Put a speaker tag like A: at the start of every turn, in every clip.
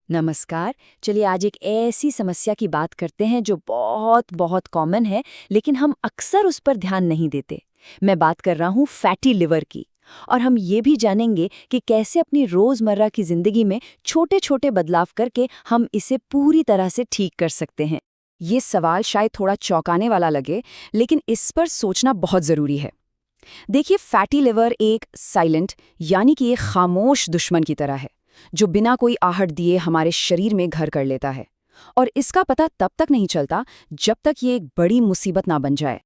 A: नमस्कार। चलिए आज एक ऐसी समस्या की बात करते हैं जो बहुत बहुत कॉमन है, लेकिन हम अक्सर उस पर ध्यान नहीं देते। मैं बात कर रहा हूँ फैटी लिवर की। और हम ये भी जानेंगे कि कैसे अपनी रोजमर्रा की जिंदगी में छोटे छोटे बदलाव करके हम इसे पूरी तरह से ठीक कर सकते हैं। ये सवाल शायद थोड़ा चौंकाने वाला लगे, लेकिन इस पर सोचना बहुत जरूरी है। देखिए, फैटी लिवर एक साइलेंट यानी कि एक खामोश दुश्मन की तरह है, जो बिना कोई आहट दिए हमारे शरीर में घर कर लेता है। और इसका पता तब तक नहीं चलता जब तक ये एक बड़ी मुसीबत ना बन जाए।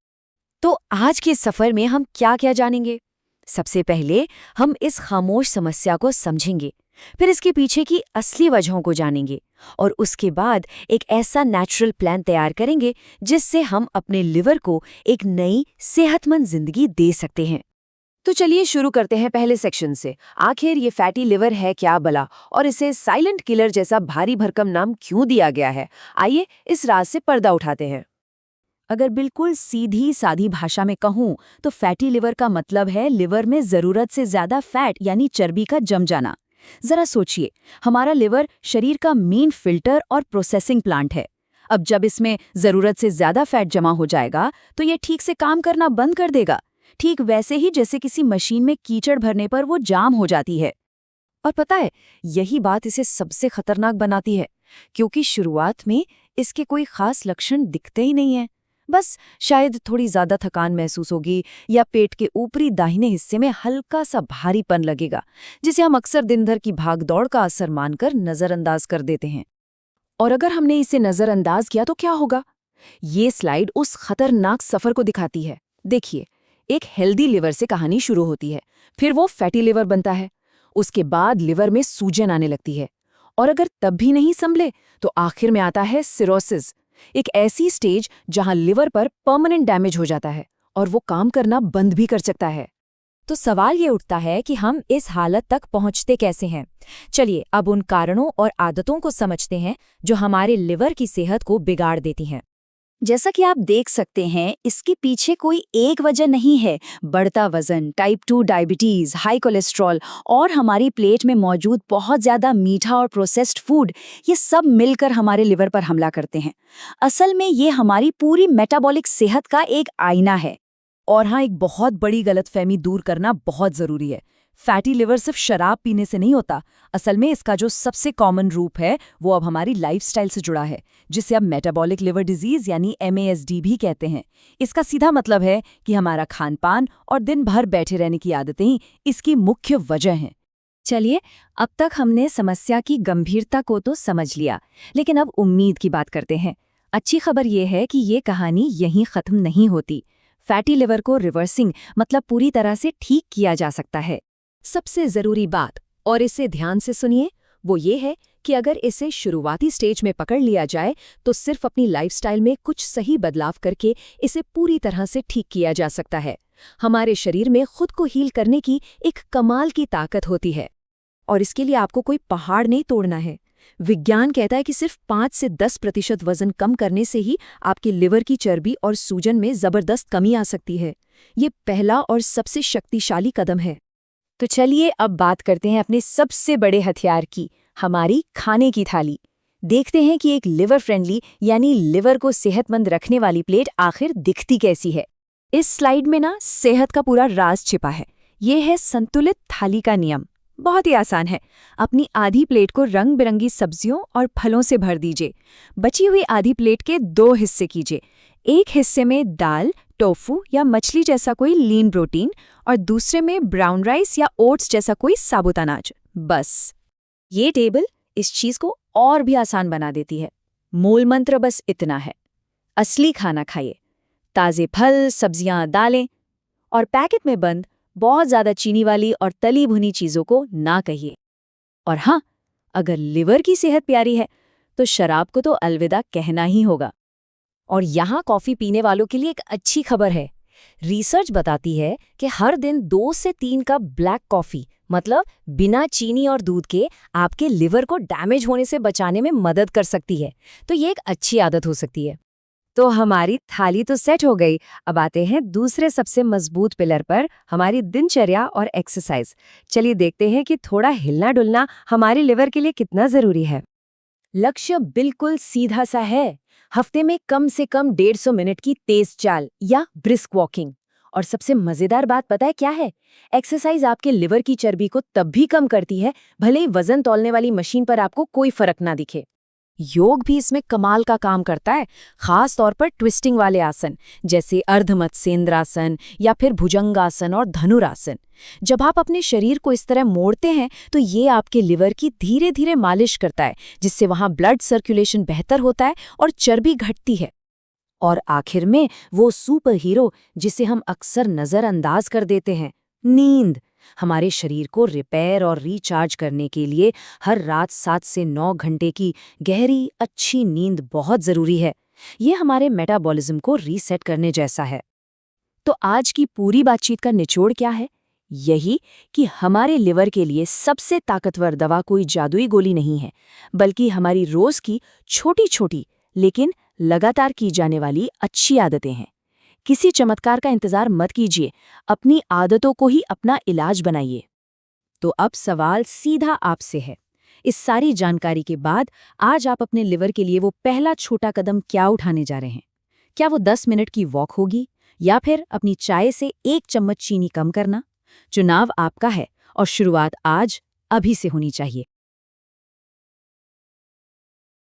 A: तो आज के सफर में हम क्या क्या जानेंगे? सबसे पहले हम इस खामोश समस्या को समझेंगे, फिर इसके पीछे की असली वजहों को जानेंगे, और उसके बाद एक ऐसा नेचुरल प्लान तैयार करेंगे जिससे हम अपने लिवर को एक नई सेहतमंद जिंदगी दे सकते हैं। तो चलिए शुरू करते हैं पहले सेक्शन से। आखिर ये फैटी लिवर है क्या भला, और इसे साइलेंट किलर जैसा भारी भरकम नाम क्यों दिया गया है? आइए इस राज से पर्दा उठाते हैं। अगर बिल्कुल सीधी सादी भाषा में कहूं तो फैटी लिवर का मतलब है लिवर में जरूरत से ज्यादा फैट यानी चर्बी का जम जाना। जरा सोचिए, हमारा लिवर शरीर का मेन फिल्टर और प्रोसेसिंग प्लांट है। अब जब इसमें जरूरत से ज्यादा फैट जमा हो जाएगा तो ये ठीक से काम करना बंद कर देगा, ठीक वैसे ही जैसे किसी मशीन में कीचड़ भरने पर वो जाम हो जाती है। और पता है, यही बात इसे सबसे खतरनाक बनाती है, क्योंकि शुरुआत में इसके कोई खास लक्षण दिखते ही नहीं है। बस शायद थोड़ी ज्यादा थकान महसूस होगी या पेट के ऊपरी दाहिने हिस्से में हल्का सा भारीपन लगेगा, जिसे हम अक्सर दिन भर की भागदौड़ का असर मानकर नजरअंदाज कर देते हैं। और अगर हमने इसे नजरअंदाज किया तो क्या होगा? ये स्लाइड उस खतरनाक सफर को दिखाती है। देखिए, एक हेल्दी लिवर से कहानी शुरू होती है, फिर वो फैटी लिवर बनता है। उसके बाद लिवर में सूजन आने लगती है, और अगर तब भी नहीं संभले तो आखिर में आता है सिरोसिस, एक ऐसी स्टेज जहां लिवर पर परमानेंट डैमेज हो जाता है और वो काम करना बंद भी कर सकता है। तो सवाल ये उठता है कि हम इस हालत तक पहुंचते कैसे हैं? चलिए अब उन कारणों और आदतों को समझते हैं जो हमारे लिवर की सेहत को बिगाड़ देती हैं। जैसा कि आप देख सकते हैं, इसके पीछे कोई एक वजह नहीं है। बढ़ता वजन, टाइप 2 डायबिटीज, हाई कोलेस्ट्रॉल और हमारी प्लेट में मौजूद बहुत ज्यादा मीठा और प्रोसेस्ड फूड, ये सब मिलकर हमारे लिवर पर हमला करते हैं। असल में ये हमारी पूरी मेटाबॉलिक सेहत का एक आईना है। और हाँ, एक बहुत बड़ी गलतफहमी दूर करना बहुत जरूरी है। फैटी लिवर सिर्फ शराब पीने से नहीं होता। असल में इसका जो सबसे कॉमन रूप है वो अब हमारी लाइफस्टाइल से जुड़ा है, जिसे अब मेटाबॉलिक लिवर डिजीज यानी MASD भी कहते हैं। इसका सीधा मतलब है कि हमारा खानपान और दिन भर बैठे रहने की आदतें ही इसकी मुख्य वजह हैं। चलिए, अब तक हमने समस्या की गंभीरता को तो समझ लिया, लेकिन अब उम्मीद की बात करते हैं। अच्छी खबर यह है कि ये कहानी यहीं खत्म नहीं होती। फैटी लिवर को रिवर्सिंग मतलब पूरी तरह से ठीक किया जा सकता है। सबसे जरूरी बात, और इसे ध्यान से सुनिए, वो ये है कि अगर इसे शुरुआती स्टेज में पकड़ लिया जाए तो सिर्फ अपनी लाइफस्टाइल में कुछ सही बदलाव करके इसे पूरी तरह से ठीक किया जा सकता है। हमारे शरीर में खुद को हील करने की एक कमाल की ताकत होती है, और इसके लिए आपको कोई पहाड़ नहीं तोड़ना है। विज्ञान कहता है कि सिर्फ 5 से 10% वजन कम करने से ही आपके लिवर की चर्बी और सूजन में जबरदस्त कमी आ सकती है। ये पहला और सबसे शक्तिशाली कदम है। तो चलिए अब बात करते हैं अपने सबसे बड़े हथियार की, हमारी खाने की थाली। देखते हैं कि एक लिवर फ्रेंडली यानी लिवर को सेहतमंद रखने वाली प्लेट आखिर दिखती कैसी है। इस स्लाइड में ना सेहत का पूरा राज छिपा है। ये है संतुलित थाली का नियम। बहुत ही आसान है। अपनी आधी प्लेट को रंग बिरंगी सब्जियों और फलों से भर दीजिए। बची हुई आधी प्लेट के 2 हिस्से कीजिए। एक हिस्से में दाल, टोफू या मछली जैसा कोई लीन प्रोटीन, और दूसरे में ब्राउन राइस या ओट्स जैसा कोई साबुत अनाज। बस ये टेबल इस चीज को और भी आसान बना देती है। मूल मंत्र बस इतना है, असली खाना खाइए, ताजे फल, सब्जियां, दालें, और पैकेट में बंद बहुत ज्यादा चीनी वाली और तली भुनी चीजों को ना कहिए। और हाँ, अगर लिवर की सेहत प्यारी है तो शराब को तो अलविदा कहना ही होगा। और यहाँ कॉफी पीने वालों के लिए एक अच्छी खबर है। रिसर्च बताती है कि हर दिन 2 से 3 कप ब्लैक कॉफी, मतलब बिना चीनी और दूध के, आपके लिवर को डैमेज होने से बचाने में मदद कर सकती है। तो ये एक अच्छी आदत हो सकती है। तो हमारी थाली तो सेट हो गई। अब आते हैं दूसरे सबसे मजबूत पिलर पर, हमारी दिनचर्या और एक्सरसाइज। चलिए देखते हैं कि थोड़ा हिलना डुलना हमारे लिवर के लिए कितना जरूरी है। लक्ष्य बिल्कुल सीधा सा है। हफ्ते में कम से कम 150 मिनट की तेज चाल या ब्रिस्क वॉकिंग। और सबसे मजेदार बात पता है क्या है? एक्सरसाइज आपके लिवर की चर्बी को तब भी कम करती है, भले ही वजन तौलने वाली मशीन पर आपको कोई फर्क ना दिखे। योग भी इसमें कमाल का काम करता है, खास तौर पर ट्विस्टिंग वाले आसन जैसे अर्धमत्स्येंद्रासन या फिर भुजंगासन और धनुरासन। जब आप अपने शरीर को इस तरह मोड़ते हैं तो ये आपके लिवर की धीरे धीरे मालिश करता है, जिससे वहां ब्लड सर्कुलेशन बेहतर होता है और चर्बी घटती है। और आखिर में वो सुपर हीरो जिसे हम अक्सर नजरअंदाज कर देते हैं, नींद। हमारे शरीर को रिपेयर और रिचार्ज करने के लिए हर रात 7 से 9 घंटे की गहरी अच्छी नींद बहुत जरूरी है। ये हमारे मेटाबॉलिज्म को रीसेट करने जैसा है। तो आज की पूरी बातचीत का निचोड़ क्या है? यही कि हमारे लिवर के लिए सबसे ताकतवर दवा कोई जादुई गोली नहीं है, बल्कि हमारी रोज की छोटी छोटी लेकिन लगातार की जाने वाली अच्छी आदतें हैं। किसी चमत्कार का इंतजार मत कीजिए, अपनी आदतों को ही अपना इलाज बनाइए। तो अब सवाल सीधा आपसे है, इस सारी जानकारी के बाद आज आप अपने लिवर के लिए वो पहला छोटा कदम क्या उठाने जा रहे हैं? क्या वो 10 मिनट की वॉक होगी या फिर अपनी चाय से 1 चम्मच चीनी कम करना? चुनाव आपका है और शुरुआत आज अभी से होनी चाहिए।